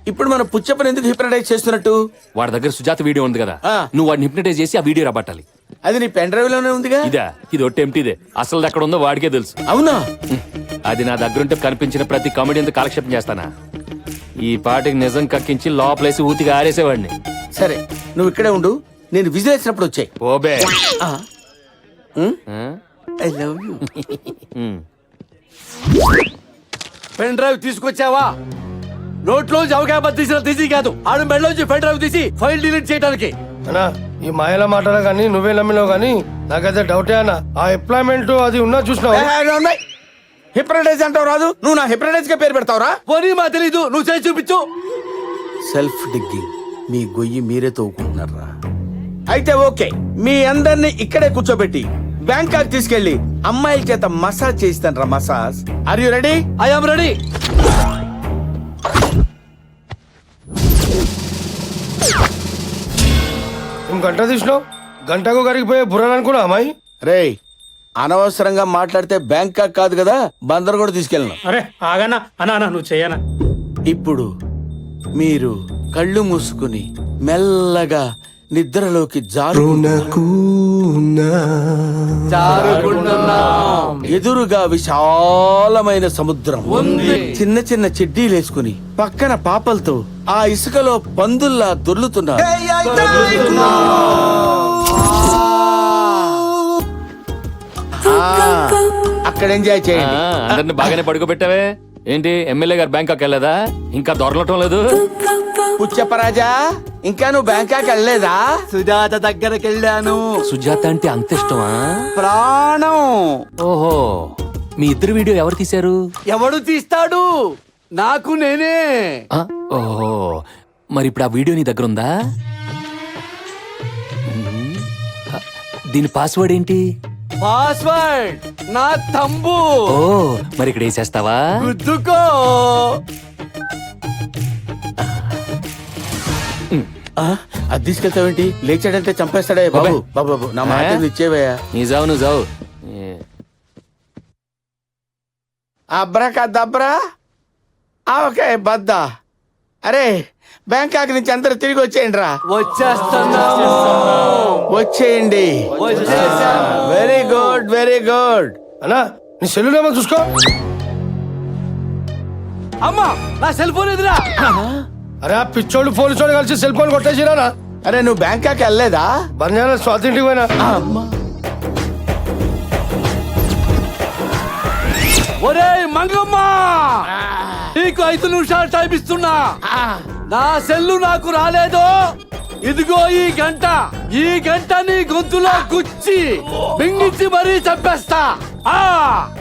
ఇప్పుడు మనం పుచ్చప్పని ఎందుకు హిప్నటైజ్ చేస్తున్నట్టు? వాడి దగ్గర సుజాత వీడియో ఉంది కదా, నువ్వు వాడిని హిప్నటైజ్ చేసి ఆ వీడియో రాబట్టాలి. అది నీ పెన్ డ్రైవ్ లోనే ఉందిగా. ఇది ఒట్టి ఎంటీదే, అసలు ఎక్కడ ఉందో వాడికే తెలుసు. అవునా? అది నా దగ్గరుంటే కనిపించిన ప్రతి కామెడీతో కాలక్షేపం చేస్తానా? ఈ పాటికి నిజం కక్కించి లోపలేసి ఊతిగా ఆరేసేవాడిని. సరే, నువ్వు ఇక్కడే ఉండు, నేను విజిల్ వేసినప్పుడు వచ్చాయి. ఓబే I love you. Pen drive తీసుకొచ్చావా? నోట్లో అవకాశం తీసిన తీసి కాదు, ఆడు మెడలోంచి పెన్ డ్రైవ్ తీసి ఫైల్ డిలీట్ చేయడానికి. అన్నా ఈ మాయల మాటలు కానీ నువ్వే నమ్మినావు కానీ నాకైతే డౌటే అన్న. ఆ ఎంప్లాయ్మెంట్ అది ఉన్నా చూసినావు. హిప్నటైజ్ అంటావు రాదు, నువ్వు నా హిప్నటైజ్ గా పేరు పెడతావురా? పోనీ మా తెలీదు, నువ్వు చేసి చూపించు. సెల్ఫ్ డిగ్గింగ్, మీ గొయ్యి మీరే తవ్వుకుంటున్నారా? అయితే ఓకే, మీ అందరినీ ఇక్కడే కూర్చోబెట్టి బ్యాంకాక్ తీసుకెళ్లి అమ్మాయిల చేత మసాజ్ చేయిస్తాను రా. Massage. Are you ready? I am ready. గంట తీసినావు, గంటకు కరిగిపోయే బుర్రలు అనుకున్నా అమ్మాయి. రేయ్, అనవసరంగా మాట్లాడితే బ్యాంకాక్ కాదు కదా, బందర్ కూడా తీసుకెళ్ళను. అరే ఆగనా అన్నా నువ్వు చెయ్యనా. ఇప్పుడు మీరు కళ్ళు మూసుకుని మెల్లగా నిద్రలోకి ఎదురుగా విశాలమైన సముద్రం ఉంది. చిన్న చిన్న చెడ్డీలు వేసుకుని పక్కన పాపలతో ఆ ఇసుకలో పందుల్లా దొర్లుతున్నారు. అక్కడ ఎంజాయ్ చేయండి. అందరిని బాగానే పడుకోబెట్టావే. ఏంటి ఎమ్మెల్యే గారు బ్యాంకాక్ వెళ్ళలేదా? ఇంకా దొరలటం లేదు. పుచ్చప్పరాజా, ఇంకా నువ్వు బ్యాంకాక్ వెళ్ళలేదా? సుజాత దగ్గరికి వెళ్ళాను. సుజాత అంటే అంత ఇష్టమా? ప్రాణం. ఓహో, మీ ఇద్దరు వీడియో ఎవరు తీశారు? ఎవడు తీస్తాడు? నాకు నేనే. ఓహో, మరి ఇప్పుడు ఆ వీడియో నీ దగ్గర ఉందా? దీని పాస్వర్డ్ ఏంటి? పాస్వర్డ్ నా తంబు. ఓ, మరి ఇక్కడ వేసేస్తావా? గుద్దుకో. అది తీసుకెళ్తావేంటి? లేచాడంటే చంపేస్తాడే. బాబు బాబు బాబు, నా మాట ఇచ్చేవయ్యా. నీ జావు నువ్వు జావు. అబ్రా కద్దబ్రా, ఓకే బద్దా. అరే, బ్యాంకాక్ నుంచి అందరూ తిరిగి వచ్చేయండి రా. వచ్చేస్తున్నాము. వచ్చేయండి. Very good, very good. అన్నా నీ సెల్ నెంబర్ చూసుకో. అమ్మా, నా సెల్ ఫోన్ ఎదురా. అరే ఆ పిచ్చోడు పోలీసోడు కలిసి సెల్ ఫోన్ కొట్టేసిరా. అరే, నువ్వు బ్యాంకాక్ వెళ్ళలేదా? బంజారా స్వాతింటికి పోయినా. ఒరే మంగమ్మ, నీకు 5 నిమిషాలు టైం ఇస్తున్నా. నా సెల్లు నాకు రాలేదు. ఇదిగో ఈ గంట నీ గొంతులో గుచ్చి మింగిచ్చి మరీ చంపేస్తా.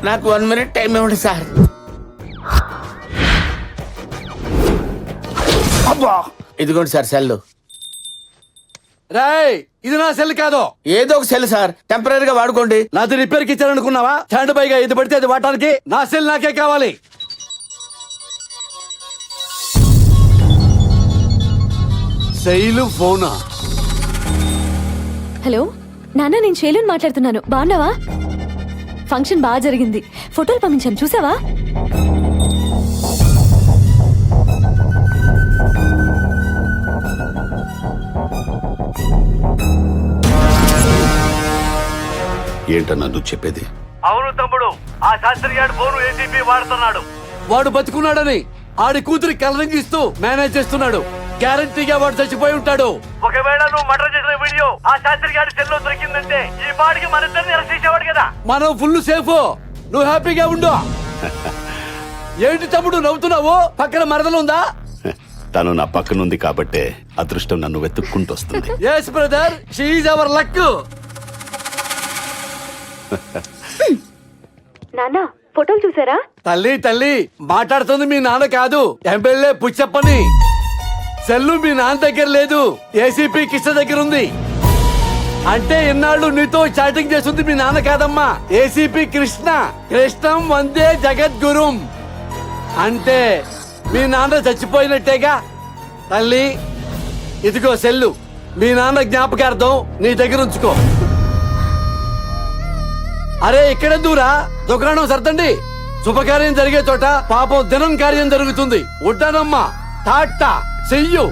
నాకు 1 మినిట్ టైం ఇవ్వండి సార్. అబ్బా, ఇదిగోండి సార్ సెల్. రేయ్, ఇది నా సెల్ కాదు. ఏదో ఒక సెల్ సార్, టెంపరీగా వాడుకోండి. నాది రిపేర్ కి ఇచ్చారనుకున్నావా? స్టాండ్ బైగా ఇది పడితే అది వాడటానికి. నా సెల్ నాకే కావాలి. శైలు ఫోనా? హలో నాన్న, నేను శైలుని మాట్లాడుతున్నాను. బాగున్నావా? ఫంక్షన్ బాగా జరిగింది. ఫోటోలు పంపించాను, చూసావా? ఏంటన్నా నువ్వు చెప్పేది? అవును తమ్ముడు, ఆ శాస్త్రి గారు ఫోను ఏటీపీ వాడుతున్నాడు. వాడు బతుకున్నాడని ఆడి కూతురి కలరింగ్ ఇస్తూ మేనేజ్ చేస్తున్నాడు. గ్యారంటీగా వాడు చచ్చిపోయి ఉంటాడు. ఒకవేళ నువ్వు మర్డర్ చేసిన వీడియో ఆ శాస్త్రి గారి సెల్లో దొరికిందంటే ఈ పాటికి మన ఇద్దరిని అరెస్ట్ చేసేవాడు కదా. మనం ఫుల్ సేఫ్. నువ్వు హ్యాపీగా ఉండు. ఏంటి తమ్ముడు నవ్వుతున్నావు? పక్కన మరదలు ఉందా? తను నా పక్కనుంది కాబట్టే అదృష్టం నన్ను వెతుక్కుంటూ వస్తుంది. Yes brother, she our luck. నాన్న ఫోటోలు చూసారా? తల్లి తల్లి మాట్లాడుతుంది మీ నాన్న కాదు, ఎమ్మెల్యే పుచ్చప్పని. సెల్లు మీ నాన్న దగ్గర లేదు, ఏసీపీ కృష్ణ దగ్గర ఉంది. అంటే ఇన్నాళ్ళు నీతో చాటింగ్ చేస్తుంది మీ నాన్న కాదమ్మా, ఏసీపీ కృష్ణ. కృష్ణం వందే జగద్గురుం. అంటే మీ నాన్న చచ్చిపోయినట్టేగా. తల్లి ఇదిగో సెల్లు, మీ నాన్న జ్ఞాపకార్థం నీ దగ్గర ఉంచుకో. అరే ఇక్కడ దూరా, దుకాణం సర్దండి. శుభకార్యం జరిగే చోట పాపం దినం కార్యం జరుగుతుంది. ఉంటానమ్మా, టాటా, చెయ్యు.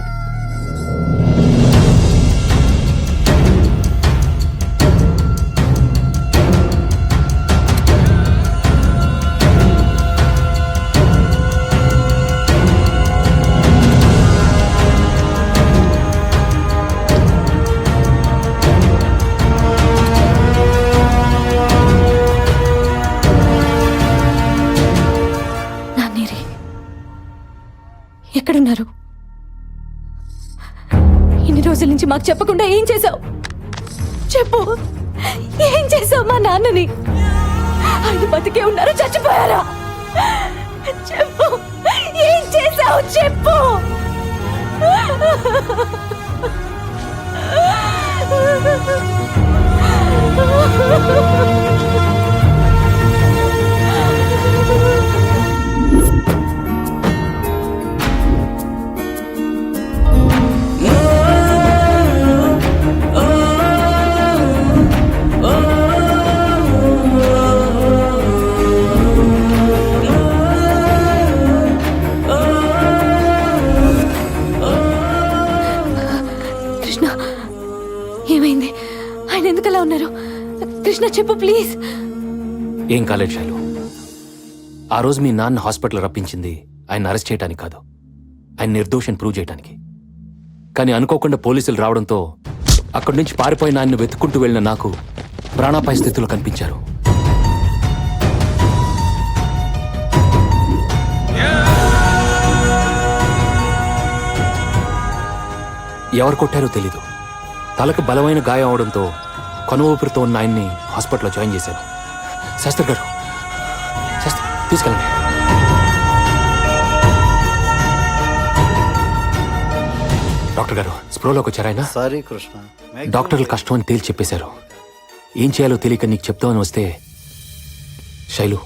నాన్నేరి ఎక్కడున్నారు? ఇన్ని రోజుల నుంచి మాకు చెప్పకుండా ఏం చేసావు? చెప్పు, ఏం చేసావు మా నాన్నని? ఆయన బతికే ఉన్నారు, చచ్చిపోయారా? చెప్పు, ఏం చేసావు? చెప్పు. కృష్ణ, ఏమైంది? ఆయన ఎందుకలా ఉన్నారు? కృష్ణ చెప్పు ప్లీజ్. ఏం కాలేదు శైలు. ఆ రోజు మీ నాన్న హాస్పిటల్ రప్పించింది ఆయన అరెస్ట్ చేయడానికి కాదు, ఆయన నిర్దోషం ప్రూవ్ చేయడానికి. కానీ అనుకోకుండా పోలీసులు రావడంతో అక్కడి నుంచి పారిపోయిన ఆయన్ని వెతుక్కుంటూ వెళ్ళిన నాకు ప్రాణాపాయ స్థితిలో కనిపించారు. ఎవరు కొట్టారో తెలీదు. తలకు బలమైన గాయం అవడంతో కొన ఊపిరితో ఉన్న ఆయన్ని హాస్పిటల్లో జాయిన్ చేశారు. శాస్త్రి గారు, శాస్త్రి తీసుకెళ్ళండి. డాక్టర్ గారు స్ప్రోలోకి వచ్చారు ఆయన. సారీ కృష్ణ, డాక్టర్లు కష్టం అని తేల్చి చెప్పేశారు. ఏం చేయాలో తెలియక నీకు చెప్తామని వస్తే శైలు,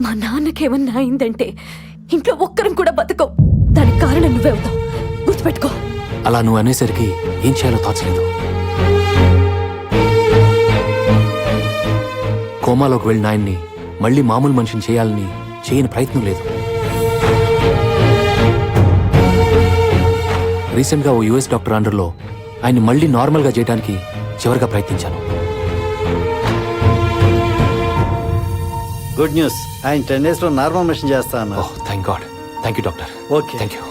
మా నాన్నకేమన్నా అయిందంటే ఇంట్లో ఒక్కరం కూడా బతకం. దానికి కారణం నువ్వే అవుతావు, గుర్తుపెట్టుకో. అలా నువ్వు అనేసరికి ఏం చేయాలో తోచలేదు. కోమాలోకి వెళ్ళిన ఆయన్ని మళ్ళీ మామూలు మనిషిని చేయాలని చేయని ప్రయత్నం లేదు. రీసెంట్గా ఓ యుఎస్ డాక్టర్ అండర్లో ఆయన్ని మళ్ళీ నార్మల్గా చేయడానికి చివరిగా ప్రయత్నించాను. గుడ్ న్యూస్, ఆయన 10 days లో నార్మల్ మిషన్ చేస్తా అన్నారు. Oh thank God. Thank you doctor. Okay. Thank you.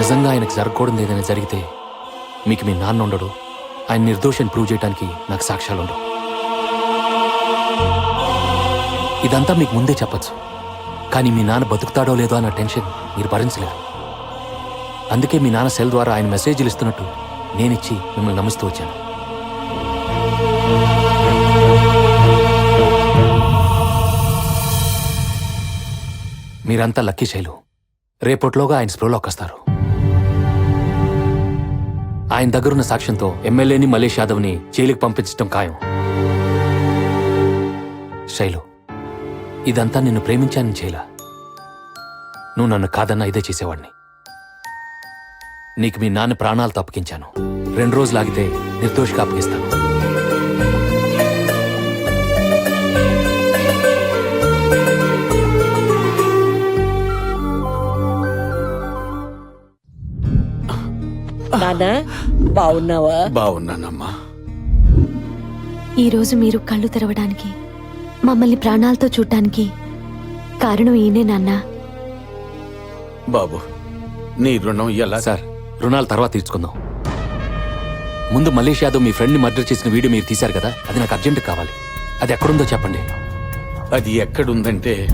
నిజంగా ఆయనకు జరగకూడదు ఏదైనా జరిగితే మీకు మీ నాన్న ఉండడు, ఆయన నిర్దోషాన్ని ప్రూవ్ చేయడానికి నాకు సాక్ష్యాలు ఉండవు. ఇదంతా మీకు ముందే చెప్పచ్చు, కానీ మీ నాన్న బతుకుతాడో లేదో అన్న టెన్షన్ మీరు భరించలేరు. అందుకే మీ నాన్న సెల్ ద్వారా ఆయన మెసేజ్లు ఇస్తున్నట్టు నేనిచ్చి మిమ్మల్ని నమ్మిస్తూ వచ్చాను. మీరంతా లక్కీ శైలు. రేపట్లోగా ఆయన స్ప్రోలోకి వస్తారు. ఆయన దగ్గరున్న సాక్ష్యంతో ఎమ్మెల్యేని మలేష్ యాదవ్ని జైలుకి పంపించడం ఖాయం. శైలు, ఇదంతా నిన్ను ప్రేమించానని చేయలా. నువ్వు నన్ను కాదన్నా ఇదే చేసేవాడిని. నీకు మీ నాన్న ప్రాణాలు తప్పకించాను. 2 రోజులు ఆగితే నిర్దోషిగా అప్పగిస్తాను. నానా బాగున్నావా? బాగున్నానమ్మా. ఈరోజు మీరు కళ్ళు తెరవడానికి, మమ్మల్ని ప్రాణాలతో చూడటానికి కారణం ఈయనే నాన్న. బాబు, నీ రుణం ఎలా? సార్, రుణాలు తర్వాత తీర్చుకుందాం. ముందు మలేష్ యాదవ్ మీ ఫ్రెండ్ని మర్డర్ చేసిన వీడియో మీరు తీశారు కదా, అది నాకు అర్జెంట్ కావాలి. అది ఎక్కడుందో చెప్పండి. అది ఎక్కడుందంటే